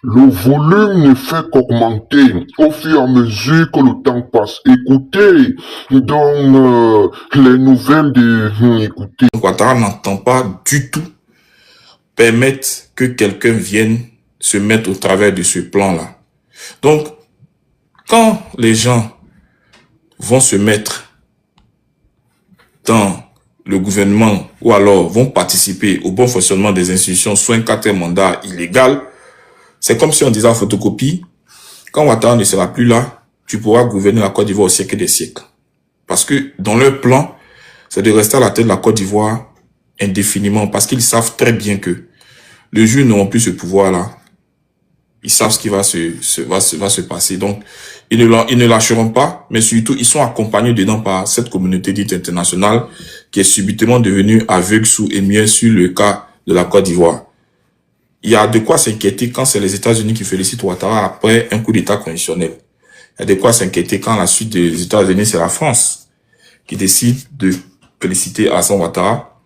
Le volume ne fait qu'augmenter au fur et à mesure que le temps passe. Écoutez donc les nouvelles de... écoutez. Ouattara n'entend pas du tout permettre que quelqu'un vienne se mettre au travers de ce plan-là. Donc, quand les gens vont se mettre dans le gouvernement ou alors vont participer au bon fonctionnement des institutions sous un quatrième mandat illégal, c'est comme si on disait en photocopie, quand Ouattara ne sera plus là, tu pourras gouverner la Côte d'Ivoire au siècle des siècles. Parce que dans leur plan, c'est de rester à la tête de la Côte d'Ivoire indéfiniment, parce qu'ils savent très bien que le jour où ils n'auront plus ce pouvoir-là, ils savent ce qui va se passer. Donc, ils ne lâcheront pas, mais surtout, ils sont accompagnés dedans par cette communauté dite internationale qui est subitement devenue aveugle, sourd et muet sur le cas de la Côte d'Ivoire. Il y a de quoi s'inquiéter quand c'est les États-Unis qui félicitent Ouattara après un coup d'État conditionnel. Il y a de quoi s'inquiéter quand la suite des États-Unis, c'est la France qui décide de féliciter Alassane Ouattara.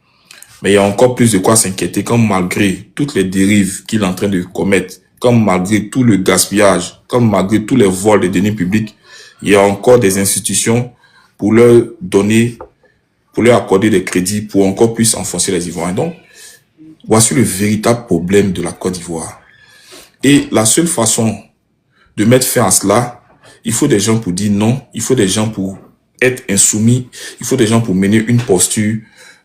Mais il y a encore plus de quoi s'inquiéter quand malgré toutes les dérives qu'il est en train de commettre, comme malgré tout le gaspillage, comme malgré tous les vols de deniers publics, il y a encore des institutions pour leur donner, pour leur accorder des crédits pour encore plus enfoncer les Ivoiriens. Donc, voici le véritable problème de la Côte d'Ivoire. Et la seule façon de mettre fin à cela, il faut des gens pour dire non, il faut des gens pour être insoumis, il faut des gens pour mener une posture,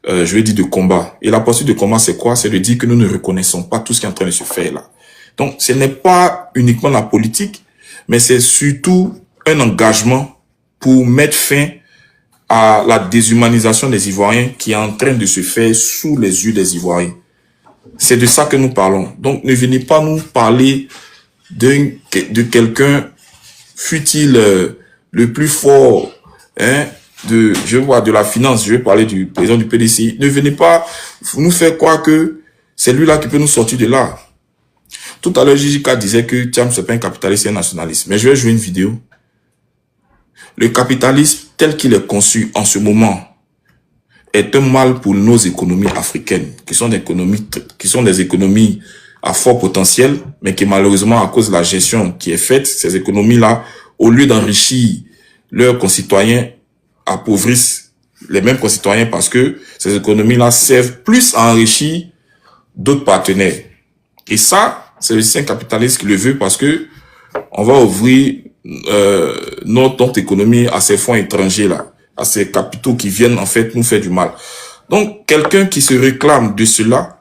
je vais dire de combat. Et la posture de combat, c'est quoi? C'est de dire que nous ne reconnaissons pas tout ce qui est en train de se faire là. Donc, ce n'est pas uniquement la politique, mais c'est surtout un engagement pour mettre fin à la déshumanisation des Ivoiriens qui est en train de se faire sous les yeux des Ivoiriens. C'est de ça que nous parlons. Donc, ne venez pas nous parler de quelqu'un, fût-il le plus fort, de la finance, je vais parler du président du PDCI. Ne venez pas nous faire croire que c'est lui-là qui peut nous sortir de là. Tout à l'heure, JJK disait que Thiam, c'est pas un capitaliste, c'est un nationaliste. Mais je vais jouer une vidéo. Le capitalisme, tel qu'il est conçu en ce moment, est un mal pour nos économies africaines, qui sont des économies à fort potentiel, mais qui malheureusement, à cause de la gestion qui est faite, ces économies-là, au lieu d'enrichir leurs concitoyens, appauvrissent les mêmes concitoyens parce que ces économies-là servent plus à enrichir d'autres partenaires. Et ça, c'est le système capitaliste qui le veut parce que on va ouvrir notre économie à ces fonds étrangers là, à ces capitaux qui viennent en fait nous faire du mal. Donc quelqu'un qui se réclame de cela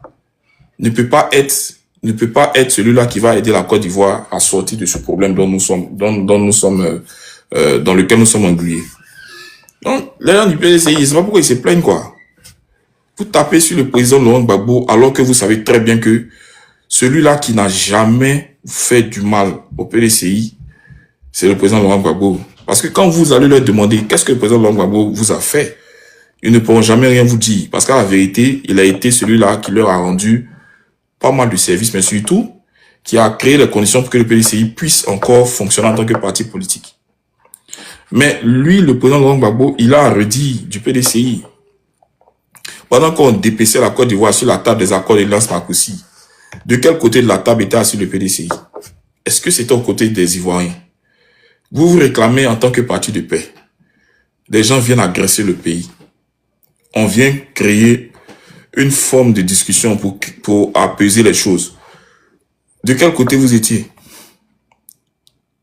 ne peut pas être celui-là qui va aider la Côte d'Ivoire à sortir de ce problème dans lequel nous sommes englués. Donc les gens du PDCI, c'est pas pourquoi ils se plaignent quoi. Vous tapez sur le président Laurent Gbagbo alors que vous savez très bien que celui-là qui n'a jamais fait du mal au PDCI, c'est le président Laurent Gbagbo. Parce que quand vous allez leur demander qu'est-ce que le président Laurent Gbagbo vous a fait, ils ne pourront jamais rien vous dire. Parce qu'à la vérité, il a été celui-là qui leur a rendu pas mal de services, mais surtout qui a créé les conditions pour que le PDCI puisse encore fonctionner en tant que parti politique. Mais lui, le président Laurent Gbagbo, il a redit du PDCI. Pendant qu'on dépaissait la Côte d'Ivoire sur la table des accords de Lance Marcoussi, de quel côté de la table était assis le PDCI? Est-ce que c'était au côté des Ivoiriens? Vous vous réclamez en tant que parti de paix. Des gens viennent agresser le pays. On vient créer une forme de discussion pour apaiser les choses. De quel côté vous étiez?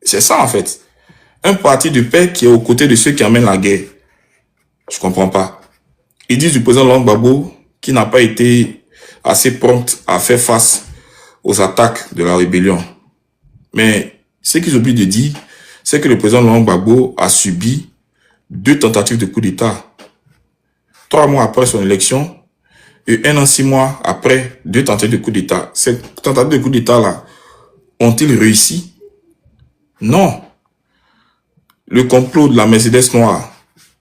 C'est ça en fait. Un parti de paix qui est aux côtés de ceux qui amènent la guerre. Je comprends pas. Ils disent du président Laurent Gbagbo qui n'a pas été assez prompt à faire face aux attaques de la rébellion. Mais ce qu'ils oublient de dire, c'est que le président Laurent Gbagbo a subi 2 tentatives de coup d'État. 3 mois après son élection et 1 an 6 mois après 2 tentatives de coup d'État. Ces tentatives de coup d'État-là, ont-ils réussi? Non. Le complot de la Mercedes noire,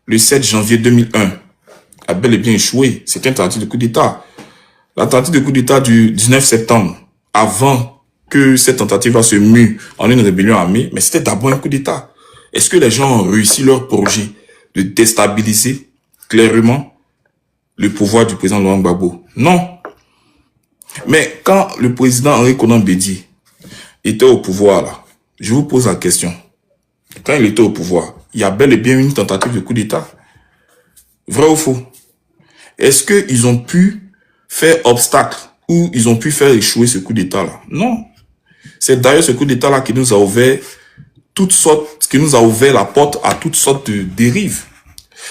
le 7 janvier 2001, a bel et bien échoué. C'est une tentative de coup d'État. La tentative de coup d'État du 19 septembre, avant que cette tentative se mue en une rébellion armée, mais c'était d'abord un coup d'État. Est-ce que les gens ont réussi leur projet de déstabiliser clairement le pouvoir du président Laurent Gbagbo? Non. Mais quand le président Henri Konan Bédié était au pouvoir, là, je vous pose la question. Quand il était au pouvoir, il y a bel et bien une tentative de coup d'État. Vrai ou faux? Est-ce qu'ils ont pu faire obstacle ou ils ont pu faire échouer ce coup d'État-là? Non. C'est d'ailleurs ce coup d'État-là qui nous a ouvert qui nous a ouvert la porte à toutes sortes de dérives.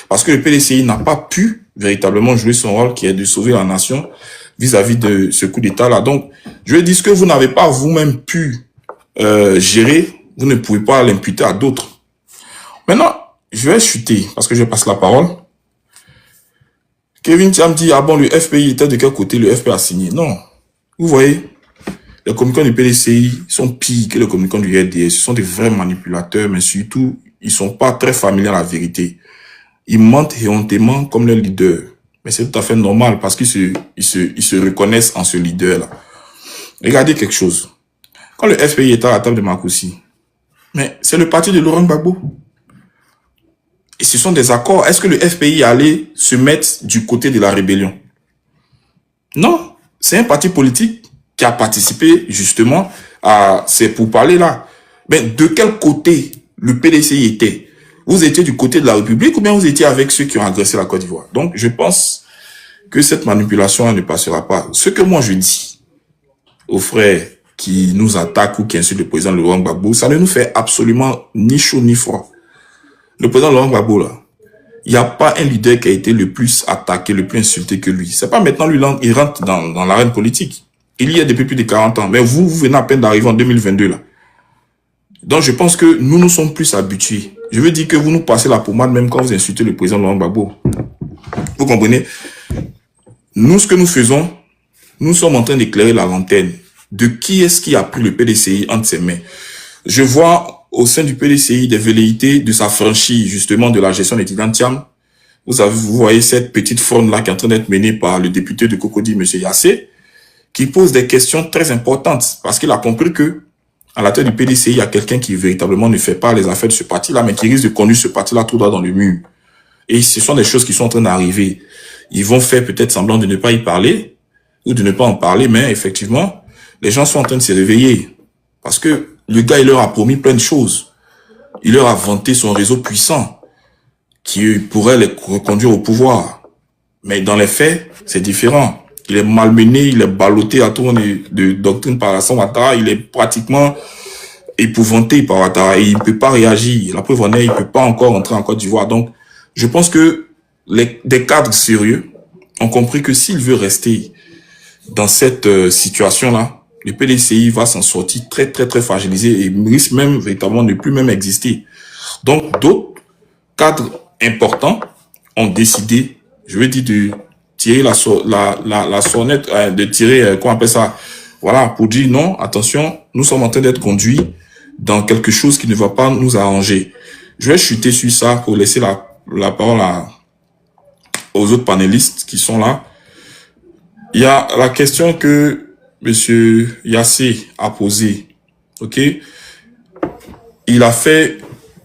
Parce que le PDCI n'a pas pu véritablement jouer son rôle qui est de sauver la nation vis-à-vis de ce coup d'État-là. Donc, je veux dire, ce que vous n'avez pas vous-même pu gérer, vous ne pouvez pas l'imputer à d'autres. Maintenant, je vais chuter parce que je passe la parole. Kevin Thiam dit, ah bon, le FPI était de quel côté le FPI a signé? Non. Vous voyez, les communicants du PDCI sont pires que les communicants du RDS. Ce sont des vrais manipulateurs, mais surtout, ils sont pas très familiers à la vérité. Ils mentent éhontément comme leur leader. Mais c'est tout à fait normal parce qu'ils se reconnaissent en ce leader-là. Regardez quelque chose. Quand le FPI était à la table de Marcoussi, mais c'est le parti de Laurent Gbagbo. Et ce sont des accords. Est-ce que le FPI allait se mettre du côté de la rébellion? Non. C'est un parti politique qui a participé justement à ces pourparlers-là. Mais de quel côté le PDCI était? Vous étiez du côté de la République ou bien vous étiez avec ceux qui ont agressé la Côte d'Ivoire? Donc, je pense que cette manipulation ne passera pas. Ce que moi je dis aux frères qui nous attaquent ou qui insultent le président Laurent Gbagbo, ça ne nous fait absolument ni chaud ni froid. Le président Laurent Gbagbo, là, il n'y a pas un leader qui a été le plus attaqué, le plus insulté que lui. C'est pas maintenant lui, il rentre dans l'arène politique. Il y est depuis plus de 40 ans. Mais vous venez à peine d'arriver en 2022, là. Donc, je pense que nous sommes plus habitués. Je veux dire que vous nous passez la pommade même quand vous insultez le président Laurent Gbagbo. Vous comprenez? Nous, ce que nous faisons, nous sommes en train d'éclairer la lanterne de qui est-ce qui a pris le PDCI entre ses mains. Je vois au sein du PDCI des velléités de s'affranchir justement de la gestion des Tidjane Thiam. Vous voyez cette petite fronde-là qui est en train d'être menée par le député de Cocody, M. Yassé, qui pose des questions très importantes parce qu'il a compris que à la tête du PDCI, il y a quelqu'un qui véritablement ne fait pas les affaires de ce parti-là, mais qui risque de conduire ce parti-là tout droit dans le mur. Et ce sont des choses qui sont en train d'arriver. Ils vont faire peut-être semblant de ne pas y parler ou de ne pas en parler, mais effectivement, les gens sont en train de se réveiller. Parce que le gars, il leur a promis plein de choses. Il leur a vanté son réseau puissant qui pourrait les reconduire au pouvoir. Mais dans les faits, c'est différent. Il est malmené, il est ballotté à tour de doctrine par Alassane Ouattara. Il est pratiquement épouvanté par Ouattara et il ne peut pas réagir. La preuve en est, il ne peut pas encore entrer en Côte d'Ivoire. Donc, je pense que des cadres sérieux ont compris que s'il veut rester dans cette situation-là, le PDCI va s'en sortir très, très, très fragilisé et risque même véritablement de ne plus même exister. Donc, d'autres cadres importants ont décidé, je veux dire, de tirer la sonnette, de tirer, comment on appelle ça, voilà, pour dire non, attention, nous sommes en train d'être conduits dans quelque chose qui ne va pas nous arranger. Je vais chuter sur ça pour laisser la parole aux autres panélistes qui sont là. Il y a la question que M. Yassé a posée, ok? Il a fait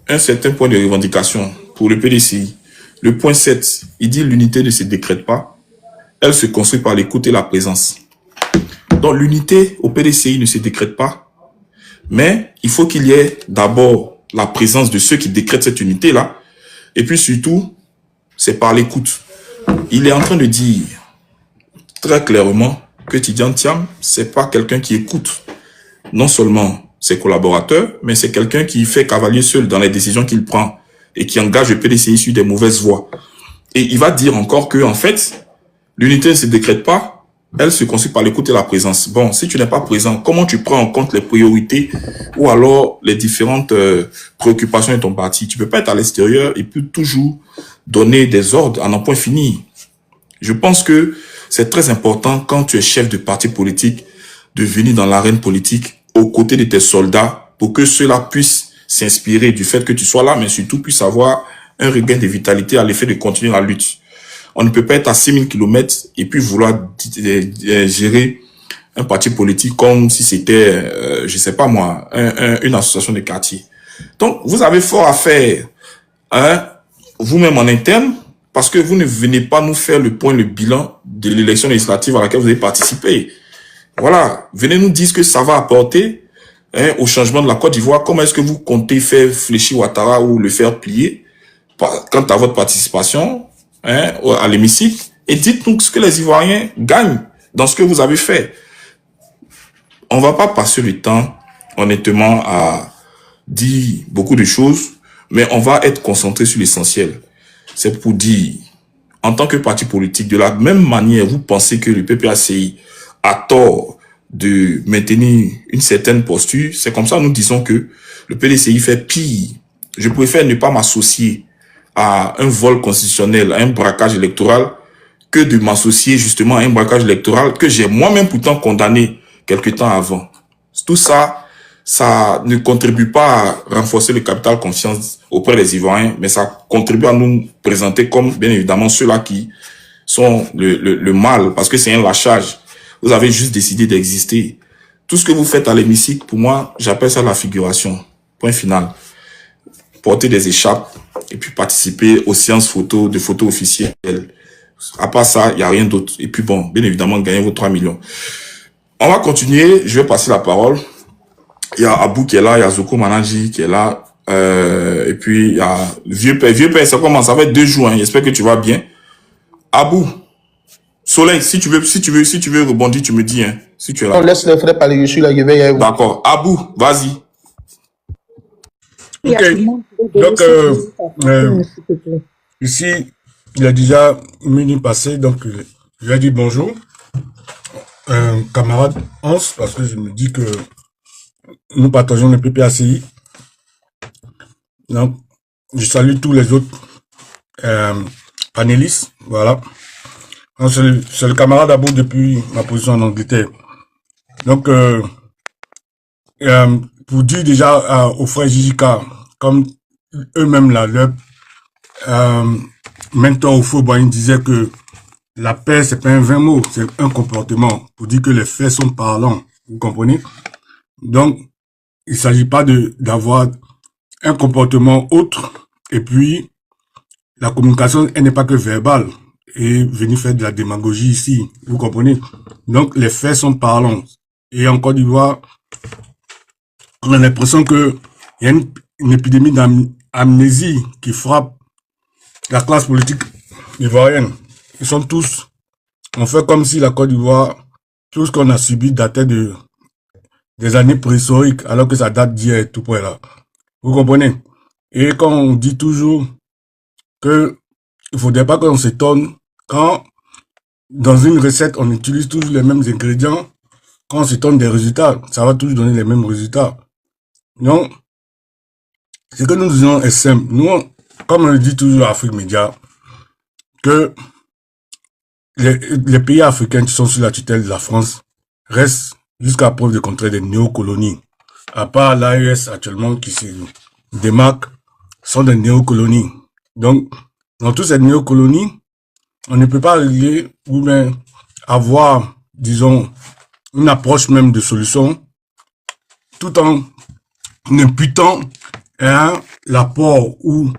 un certain point de revendication pour le PDCI. Le point 7, il dit l'unité ne se décrète pas. Elle se construit par l'écoute et la présence. Donc l'unité au PDCI ne se décrète pas, mais il faut qu'il y ait d'abord la présence de ceux qui décrètent cette unité-là, et puis surtout, c'est par l'écoute. Il est en train de dire très clairement que Tidjane Thiam, c'est pas quelqu'un qui écoute non seulement ses collaborateurs, mais c'est quelqu'un qui fait cavalier seul dans les décisions qu'il prend et qui engage le PDCI sur des mauvaises voies. Et il va dire encore que, en fait, l'unité ne se décrète pas, elle se construit par l'écoute et la présence. Bon, si tu n'es pas présent, comment tu prends en compte les priorités ou alors les différentes préoccupations de ton parti? Tu peux pas être à l'extérieur et puis toujours donner des ordres à n'en point fini. Je pense que c'est très important quand tu es chef de parti politique de venir dans l'arène politique aux côtés de tes soldats pour que ceux-là puissent s'inspirer du fait que tu sois là, mais surtout puissent avoir un regain de vitalité à l'effet de continuer la lutte. On ne peut pas être à 6000 km et puis vouloir gérer un parti politique comme si c'était, je sais pas moi, une association de quartier. Donc, vous avez fort à faire, hein, vous-même en interne, parce que vous ne venez pas nous faire le point, le bilan de l'élection législative à laquelle vous avez participé. Voilà, venez nous dire ce que ça va apporter au changement de la Côte d'Ivoire, comment est-ce que vous comptez faire fléchir Ouattara ou le faire plier quant à votre participation à l'hémicycle, et dites-nous ce que les Ivoiriens gagnent dans ce que vous avez fait. On va pas passer le temps, honnêtement, à dire beaucoup de choses, mais on va être concentré sur l'essentiel. C'est pour dire, en tant que parti politique, de la même manière, vous pensez que le PPACI a tort de maintenir une certaine posture, c'est comme ça nous disons que le PDCI fait pire. Je préfère ne pas m'associer à un vol constitutionnel, à un braquage électoral, que de m'associer justement à un braquage électoral que j'ai moi-même pourtant condamné quelque temps avant. Tout ça, ça ne contribue pas à renforcer le capital confiance auprès des Ivoiriens, mais ça contribue à nous présenter comme, bien évidemment, ceux-là qui sont le mal, parce que c'est un lâchage. Vous avez juste décidé d'exister. Tout ce que vous faites à l'hémicycle, pour moi, j'appelle ça la figuration. Point final. Porter des écharpes et puis participer aux séances de photos officielles. À part ça, il n'y a rien d'autre. Et puis bon, bien évidemment, gagner vos 3 millions. On va continuer. Je vais passer la parole. Il y a Abou qui est là, il y a Zoko Manaji qui est là. Et puis il y a Vieux Père, ça commence, ça fait 2 jours. Hein. J'espère que tu vas bien. Abou, Soleil, si tu veux rebondir, tu me dis. Hein, si tu es là. On laisse les frères parler, je suis là, je vais y aller. D'accord. Abou, vas-y. Ok. Donc, ici, il a déjà minuit passé, donc je lui ai dit bonjour. Camarade Hans, parce que je me dis que nous partageons le PPACI. Donc, je salue tous les autres panélistes. Voilà. C'est le camarade Abou depuis ma position en Angleterre. Donc, pour dire déjà aux frères Jijika, comme eux-mêmes là, leur mentor au Fauboin disait que la paix, c'est pas un vain mot, c'est un comportement, pour dire que les faits sont parlants. Vous comprenez? Donc, il s'agit pas d'avoir un comportement autre, et puis, la communication, elle n'est pas que verbale, et venir faire de la démagogie ici. Vous comprenez? Donc, les faits sont parlants. Et en Côte d'Ivoire, on a l'impression que il y a une épidémie d'amnésie qui frappe la classe politique ivoirienne. Ils sont tous, on fait comme si la Côte d'Ivoire, tout ce qu'on a subi datait des années préhistoriques, alors que ça date d'hier, tout près là. Vous comprenez? Et quand on dit toujours que il faudrait pas qu'on s'étonne quand dans une recette on utilise toujours les mêmes ingrédients, quand on s'étonne des résultats, ça va toujours donner les mêmes résultats. Donc, ce que nous disons est simple. Nous, comme on le dit toujours à Afrique Média, que les pays africains qui sont sous la tutelle de la France restent jusqu'à preuve de contraire des néocolonies. À part l'AES actuellement qui se démarque, sont des néocolonies. Donc, dans toutes ces néocolonies, on ne peut pas régler ou bien avoir, disons, une approche même de solution tout en imputant l'apport ou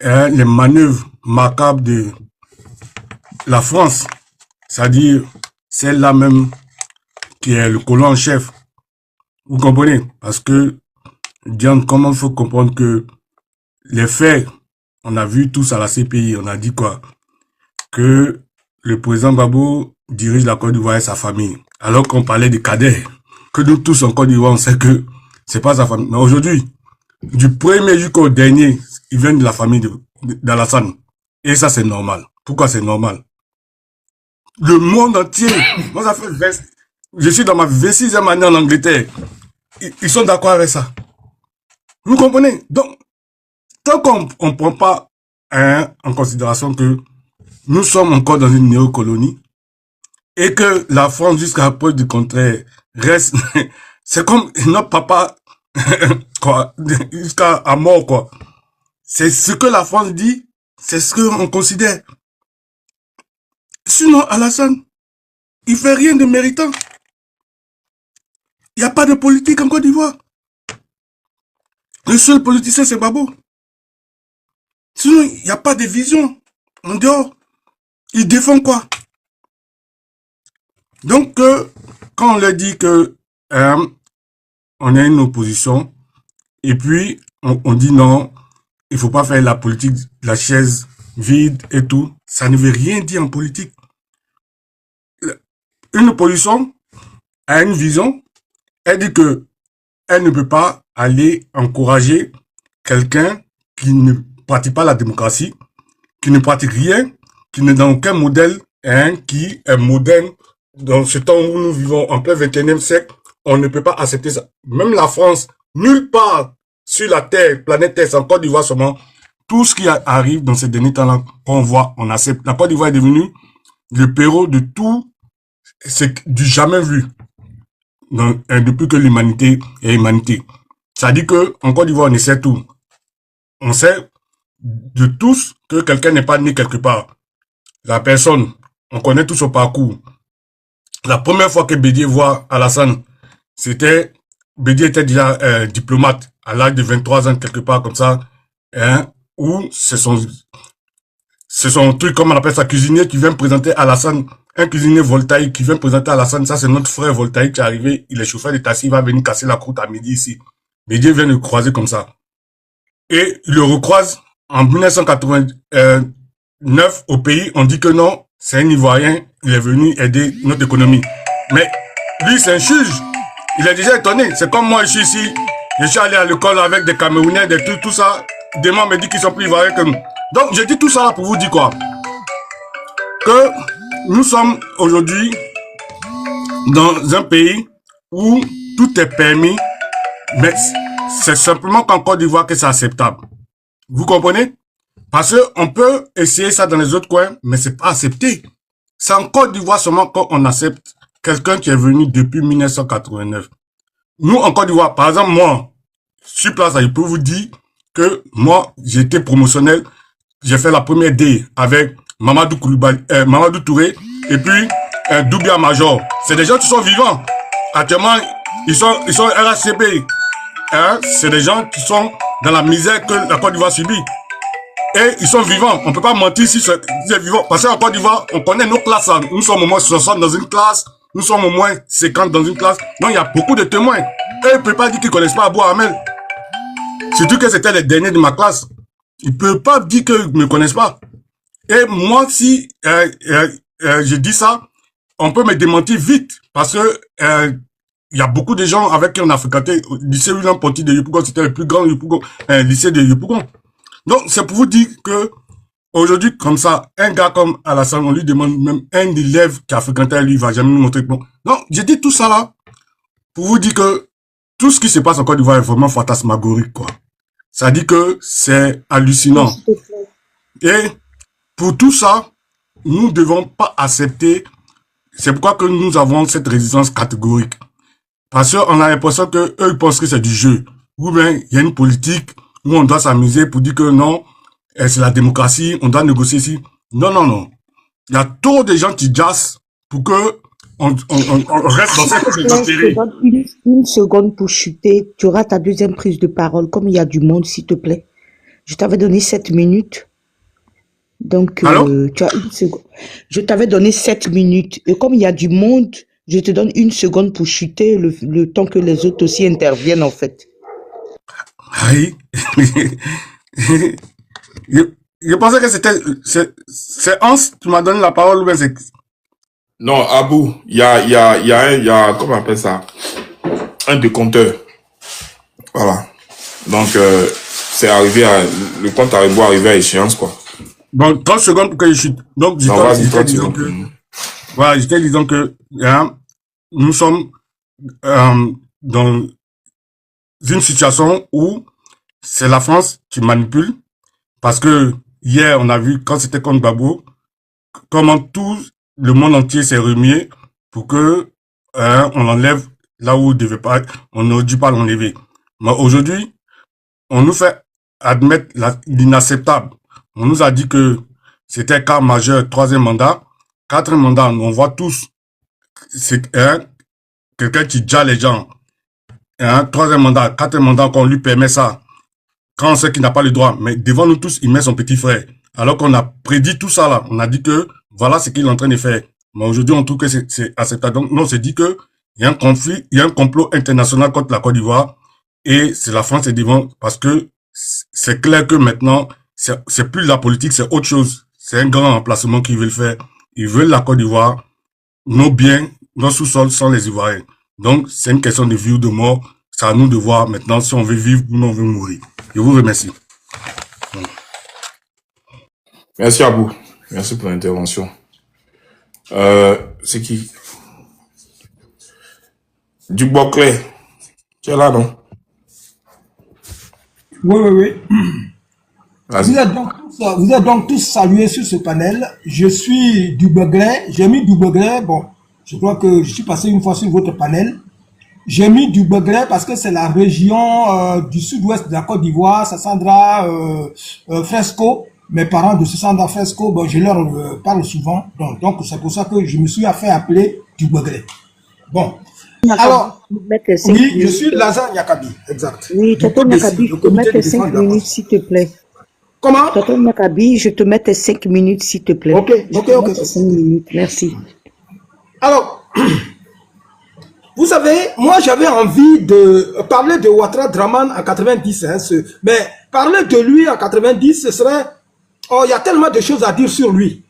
les manœuvres macabres de la France, c'est-à-dire celle-là même qui est le colon en chef. Vous comprenez? Parce que, Diane, comment il faut comprendre que les faits, on a vu tous à la CPI, on a dit quoi? Que le président Gbagbo dirige la Côte d'Ivoire et sa famille. Alors qu'on parlait des cadets, que nous tous en Côte d'Ivoire, on sait que c'est pas sa famille. Mais aujourd'hui, du premier jusqu'au dernier, ils viennent de la famille d'Alassane. Et ça, c'est normal. Pourquoi c'est normal? Le monde entier, moi, ça fait je suis dans ma 26e année en Angleterre. Ils sont d'accord avec ça. Vous comprenez? Donc, tant qu'on ne prend pas en considération que nous sommes encore dans une néocolonie et que la France, jusqu'à preuve du contraire, reste, c'est comme notre papa, quoi, jusqu'à mort, quoi. C'est ce que la France dit, c'est ce qu'on considère. Sinon, Alassane, il fait rien de méritant. Il n'y a pas de politique en Côte d'Ivoire. Le seul politicien, c'est Gbagbo. Sinon, il n'y a pas de vision. En dehors, il défend quoi? Donc, quand on leur dit que on est une opposition, et puis on dit non, il faut pas faire la politique de la chaise vide et tout. Ça ne veut rien dire en politique. Une opposition a une vision, elle dit que elle ne peut pas aller encourager quelqu'un qui ne pratique pas la démocratie, qui ne pratique rien, qui n'est dans aucun modèle, qui est moderne. Dans ce temps où nous vivons en plein 21e siècle, on ne peut pas accepter ça. Même la France, nulle part sur la Terre, planète Terre, c'est en Côte d'Ivoire seulement, tout ce qui arrive dans ces derniers temps-là, qu'on voit, on accepte. La Côte d'Ivoire est devenue le péril de tout, c'est du jamais vu. Donc, depuis que l'humanité est humanité. Ça dit que, en Côte d'Ivoire, on essaie tout. On sait de tous que quelqu'un n'est pas né quelque part. La personne, on connaît tout son parcours. La première fois que Bédié voit Alassane, Bédié était déjà diplomate à l'âge de 23 ans, quelque part comme ça, où c'est son truc, comme on appelle ça, cuisinier qui vient présenter Alassane, un cuisinier voltaïque qui vient présenter Alassane, ça c'est notre frère voltaïque qui est arrivé, il est chauffeur de taxi, il va venir casser la croûte à midi ici. Bédié vient le croiser comme ça. Et il le recroise en 1989 au pays, on dit que non, c'est un Ivoirien, il est venu aider notre économie. Mais lui, c'est un juge. Il est déjà étonné. C'est comme moi, je suis ici, je suis allé à l'école avec des Camerounais, des trucs, tout ça. Demain, on me dit qu'ils sont plus Ivoiriens que nous. Donc, je dis tout ça là pour vous dire quoi? Que nous sommes aujourd'hui dans un pays où tout est permis, mais c'est simplement qu'en Côte d'Ivoire que c'est acceptable. Vous comprenez? Parce qu'on peut essayer ça dans les autres coins, mais c'est pas accepté. C'est en Côte d'Ivoire seulement qu'on accepte quelqu'un qui est venu depuis 1989. Nous, en Côte d'Ivoire, par exemple, moi, sur place, je peux vous dire que moi, j'ai été promotionnel. J'ai fait la première D avec Mamadou Touré et puis Doubia Major. C'est des gens qui sont vivants. Actuellement, ils sont RHCP. C'est des gens qui sont dans la misère que la Côte d'Ivoire subit. Et ils sont vivants. On peut pas mentir si c'est vivant. Parce qu'en Côte d'Ivoire, on connaît nos classes. Nous sommes au moins 60 dans une classe. Nous sommes au moins 50 dans une classe. Donc, il y a beaucoup de témoins. Et ils ne peuvent pas dire qu'ils connaissent pas Abou Hamel. Surtout que c'était les derniers de ma classe. Ils ne peuvent pas dire qu'ils ne me connaissent pas. Et moi, si je dis ça, on peut me démentir vite. Parce que il y a beaucoup de gens avec qui on a fréquenté. Le lycée William Ponty de Yopougon, c'était le plus grand lycée de Yopougon. Donc, c'est pour vous dire que aujourd'hui, comme ça, un gars comme Alassane, on lui demande même un élève qui a fréquenté à lui, il va jamais nous montrer que bon. Non, j'ai dit tout ça là pour vous dire que tout ce qui se passe en Côte d'Ivoire est vraiment fantasmagorique, quoi. Ça dit que c'est hallucinant. Et pour tout ça, nous ne devons pas accepter. C'est pourquoi que nous avons cette résistance catégorique. Parce qu'on a l'impression que eux ils pensent que c'est du jeu. Ou bien, il y a une politique où on doit s'amuser pour dire que non, c'est la démocratie, on doit négocier ici. Non, non, non. Il y a trop de gens qui jassent pour que on reste dans cette série. Une seconde pour chuter. Tu auras ta deuxième prise de parole. Comme il y a du monde, s'il te plaît. Je t'avais donné 7 minutes. Donc, tu as une seconde. Je t'avais donné 7 minutes. Et comme il y a du monde, je te donne une seconde pour chuter le temps que les autres aussi interviennent, en fait. Oui. Je pensais que c'est Hans, tu m'as donné la parole, mais c'est... Non, Abou, il y a, comment on appelle ça? Un décompteur. Voilà. Donc, c'est arrivé le compte à rebours arrivé à échéance, quoi. Bon, 30 secondes pour que je chute. Donc, j'étais disant que, nous sommes, dans une situation où c'est la France qui manipule. Parce que, hier, on a vu, quand c'était contre Gbagbo, comment tout le monde entier s'est remué pour que, on l'enlève là où il devait pas, on n'aurait dû pas l'enlever. Mais aujourd'hui, on nous fait admettre l'inacceptable. On nous a dit que c'était cas majeur, 3e mandat. 4e mandat, on voit tous, c'est quelqu'un qui déjà les gens. 3e mandat, 4e mandat, qu'on lui permet ça. Quand on sait qu'il n'a pas le droit. Mais devant nous tous, il met son petit frère. Alors qu'on a prédit tout ça là. On a dit que voilà ce qu'il est en train de faire. Mais aujourd'hui, on trouve que c'est acceptable. Donc, non, on s'est dit que Il y a un conflit, il y a un complot international contre la Côte d'Ivoire et c'est la France est devant parce que c'est clair que maintenant, c'est plus la politique, c'est autre chose. C'est un grand remplacement qu'ils veulent faire. Ils veulent la Côte d'Ivoire, nos biens, nos sous-sols sans les Ivoiriens. Donc, c'est une question de vie ou de mort. C'est à nous de voir maintenant si on veut vivre ou non on veut mourir. Je vous remercie. Merci à vous. Merci pour l'intervention. C'est qui? Dubois-Clé. Tu es là, non? Oui. Vas-y. Vous êtes donc tous salués sur ce panel. Je suis Dubois-Clé. J'ai mis Dubois-Clé. Bon, je crois que je suis passé une fois sur votre panel. J'ai mis Dubois-Clé parce que c'est la région du sud-ouest de la Côte d'Ivoire. Sassandra Fresco. Mes parents de Sassandra Fresco, bon, je leur parle souvent. Donc c'est pour ça que je me suis fait appeler Dubois-Clé. Bon. Alors, oui, je suis Lazare Nyakabi, exact. Oui, Tonton Nyakabi, je te mets tes 5 minutes, s'il te plaît. Comment? Tonton Nyakabi, je te mets tes 5 minutes, s'il te plaît. Ok. 5 minutes, merci. Alors, vous savez, moi j'avais envie de parler de Ouattara Draman en 90, hein, mais parler de lui en 90, ce serait... Oh, il y a tellement de choses à dire sur lui.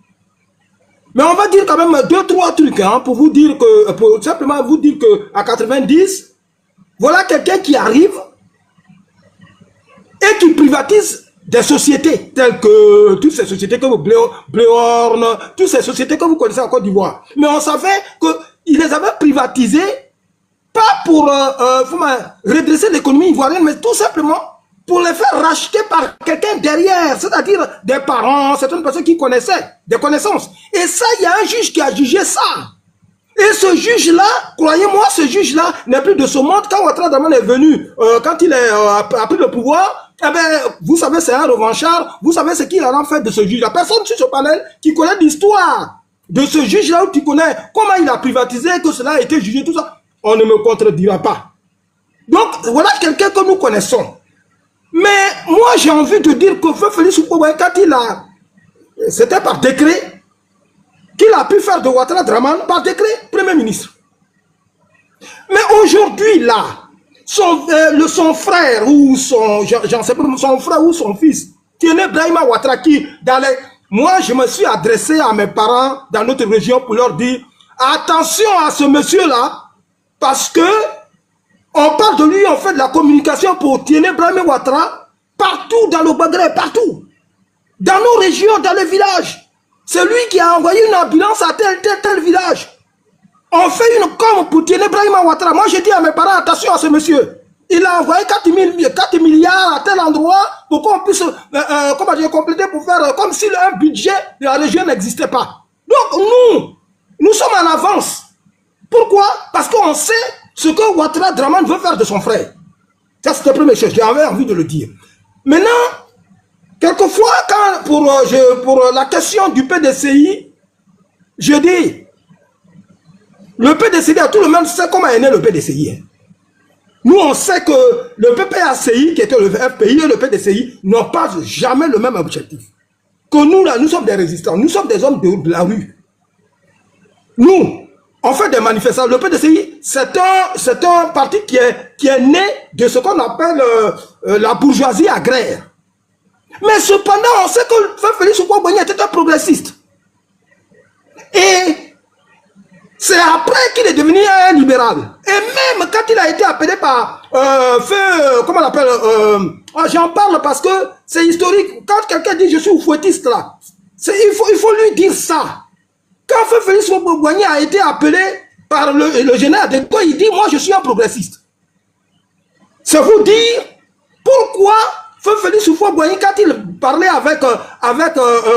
Mais on va dire quand même 2-3 trucs, hein, pour vous dire que, pour simplement vous dire que à 90, voilà quelqu'un qui arrive et qui privatise des sociétés telles que toutes ces sociétés comme Bléorne, toutes ces sociétés que vous connaissez en Côte d'Ivoire. Mais on savait qu'il les avait privatisées pas pour redresser l'économie ivoirienne, mais tout simplement pour les faire racheter par quelqu'un derrière, c'est-à-dire des parents, certaines personnes qui connaissaient, des connaissances. Et ça, il y a un juge qui a jugé ça. Et ce juge-là, croyez-moi, ce juge-là n'est plus de ce monde. Quand Ouattara Draman est venu, quand il a pris le pouvoir, eh ben, vous savez, c'est un revanchard. Vous savez ce qu'il en a fait de ce juge. La personne sur ce panel qui connaît l'histoire de ce juge-là, où tu connais comment il a privatisé, que cela a été jugé, tout ça, on ne me contredira pas. Donc, voilà quelqu'un que nous connaissons. Mais moi, j'ai envie de dire que Feu Félix Houphouët-Boigny, quand il a... C'était par décret qu'il a pu faire de Ouattara Draman, par décret, Premier ministre. Mais aujourd'hui, là, son frère ou son... J'en sais pas, son frère ou son fils, Tiene Brahima Ouattara, qui, dans les... Moi, je me suis adressé à mes parents dans notre région pour leur dire attention à ce monsieur-là, parce que on parle de lui, on fait de la communication pour Tiene Brahima Ouattara partout dans le Bagré, partout. Dans nos régions, dans les villages. C'est lui qui a envoyé une ambulance à tel village. On fait une com pour Tiene Brahima Ouattara. Moi, j'ai dit à mes parents, attention à ce monsieur. Il a envoyé 4 milliards à tel endroit pour qu'on puisse compléter pour faire comme si un budget de la région n'existait pas. Donc, nous sommes en avance. Pourquoi? Parce qu'on sait ce que Ouattara Draman veut faire de son frère. Ça, c'était la première chose. J'avais envie de le dire. Maintenant, quelquefois, pour la question du PDCI, je dis, le PDCI, tout le monde sait comment est né le PDCI. Hein. Nous, on sait que le PPACI, qui était le FPI, et le PDCI n'ont pas jamais le même objectif. Que nous, là, nous sommes des résistants. Nous sommes des hommes de la rue. Nous, on fait des manifestations. Le PDCI, c'est un parti qui est né de ce qu'on appelle la bourgeoisie agraire. Mais cependant, on sait que Feu Félix Houphouët-Boigny était un progressiste. Et c'est après qu'il est devenu un libéral. Et même quand il a été appelé par comment on l'appelle, j'en parle parce que c'est historique. Quand quelqu'un dit je suis oufouettiste là, il faut lui dire ça. Quand Feu Félix Houphouët-Boigny a été appelé par le général de Gaulle, il dit moi je suis un progressiste. C'est vous dire pourquoi Feu Félix Houphouët-Boigny, quand il parlait avec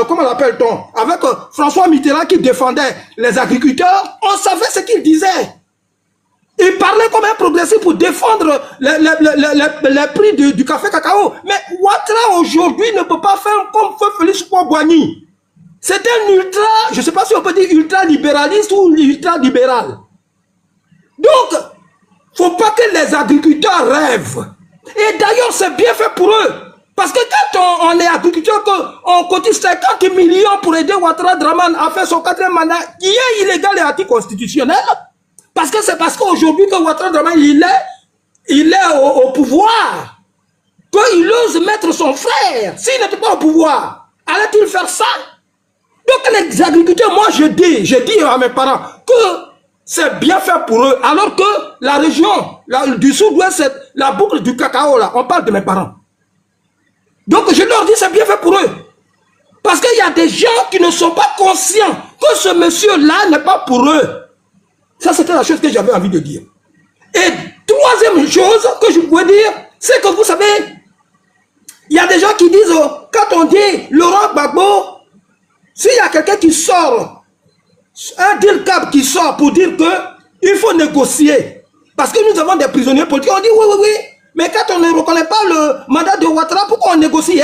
comment l'appelle-t-on, avec François Mitterrand qui défendait les agriculteurs, on savait ce qu'il disait. Il parlait comme un progressiste pour défendre les prix du café cacao. Mais Ouattara aujourd'hui ne peut pas faire comme Feu Félix Houphouët-Boigny. C'est un ultra, je ne sais pas si on peut dire ultra-libéraliste ou ultra-libéral. Donc, il ne faut pas que les agriculteurs rêvent. Et d'ailleurs, c'est bien fait pour eux. Parce que quand on est agriculteur, on cotise 50 millions pour aider Ouattara Draman à faire son 4e mandat, qui est illégal et anticonstitutionnel, Parce que c'est parce qu'aujourd'hui que Ouattara Dramane, il est au pouvoir, qu'il ose mettre son frère. S'il n'était pas au pouvoir, allait-il faire ça? Donc les agriculteurs, moi je dis à mes parents que c'est bien fait pour eux, alors que la région du sud-ouest, la boucle du cacao, là, on parle de mes parents. Donc je leur dis c'est bien fait pour eux. Parce qu'il y a des gens qui ne sont pas conscients que ce monsieur-là n'est pas pour eux. Ça, c'était la chose que j'avais envie de dire. Et troisième chose que je pouvais dire, c'est que vous savez, il y a des gens qui disent, quand on dit Laurent Gbagbo, s'il y a quelqu'un qui sort, un deal cap qui sort pour dire qu'il faut négocier, parce que nous avons des prisonniers politiques, on dit oui, mais quand on ne reconnaît pas le mandat de Ouattara, pourquoi on négocie?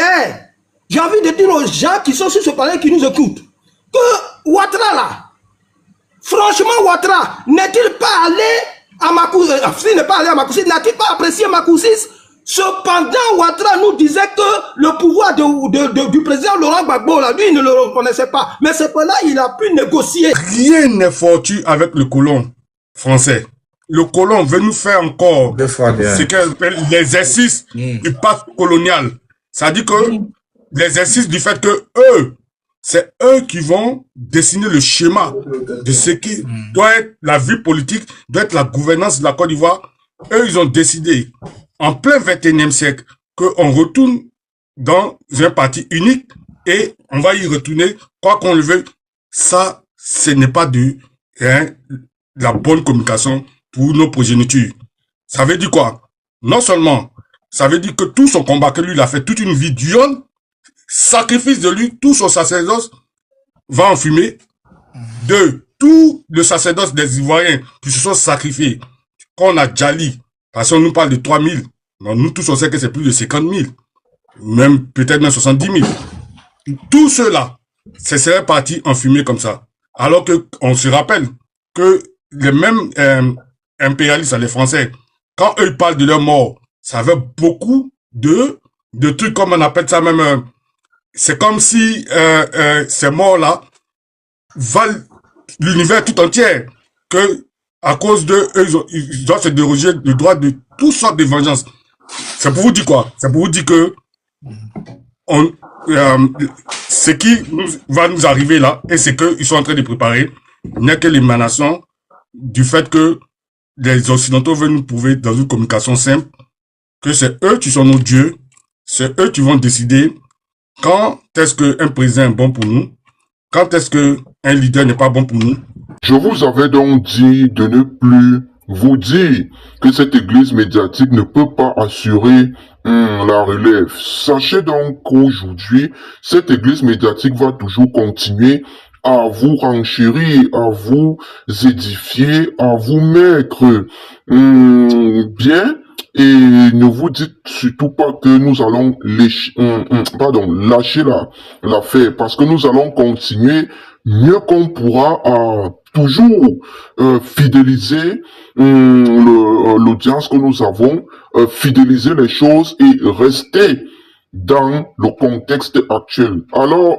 J'ai envie de dire aux gens qui sont sur ce palais, qui nous écoutent, que Ouattara là, franchement Ouattara, n'est-il pas allé à Makoussis, s'il n'est pas allé à Makoussis, n'a-t-il pas apprécié Makoussis? Cependant, Ouattara nous disait que le pouvoir du président Laurent Gbagbo, là, lui, il ne le reconnaissait pas. Mais cependant, il a pu négocier. Rien n'est fortuit avec le colon français. Le colon veut nous faire encore ce qu'on appelle l'exercice du pacte colonial. Ça dit que l'exercice du fait que c'est eux qui vont dessiner le schéma de ce qui doit être la vie politique, doit être la gouvernance de la Côte d'Ivoire. Eux, ils ont décidé, en plein 21e siècle, qu'on retourne dans un parti unique et on va y retourner, quoi qu'on le veuille. Ça, ce n'est pas la bonne communication pour nos progénitures. Ça veut dire quoi? Non seulement, ça veut dire que tout son combat que lui, il a fait toute une vie d'Ion, sacrifice de lui, tout son sacerdoce va en fumée. Tout le sacerdoce des Ivoiriens qui se sont sacrifiés. Quand on a Djali, parce qu'on nous parle de 3000, nous tous on sait que c'est plus de 50 000, même peut-être même 70 000. Tout cela, c'est serait parti en fumée comme ça. Alors que on se rappelle que les mêmes impérialistes, les Français, quand eux ils parlent de leur mort, ça avait beaucoup de trucs, comme on appelle ça même, c'est comme si ces morts-là valent l'univers tout entier, que à cause de eux, ils doivent se déroger le droit de toutes sortes de vengeances. C'est pour vous dire quoi? C'est pour vous dire que ce qui va nous arriver là, et c'est qu'ils sont en train de préparer, n'est que l'émanation du fait que les Occidentaux veulent nous prouver dans une communication simple que c'est eux qui sont nos dieux, c'est eux qui vont décider quand est-ce qu'un président est bon pour nous, quand est-ce qu'un leader n'est pas bon pour nous. Je vous avais donc dit de ne plus vous dire que cette église médiatique ne peut pas assurer la relève. Sachez donc qu'aujourd'hui, cette église médiatique va toujours continuer à vous renchérir, à vous édifier, à vous mettre bien. Et ne vous dites surtout pas que nous allons lâcher l'affaire, parce que nous allons continuer mieux qu'on pourra à toujours fidéliser l'audience que nous avons, fidéliser les choses et rester dans le contexte actuel. Alors,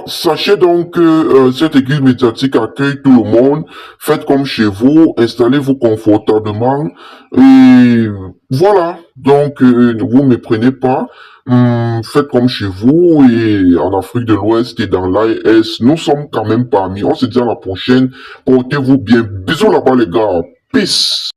sachez donc que cette église médiatique accueille tout le monde. Faites comme chez vous, installez-vous confortablement. Et voilà, donc ne vous méprenez pas. Faites comme chez vous. Et en Afrique de l'Ouest et dans l'AES, nous sommes quand même parmi. On se dit à la prochaine. Portez-vous bien. Bisous là-bas les gars. Peace.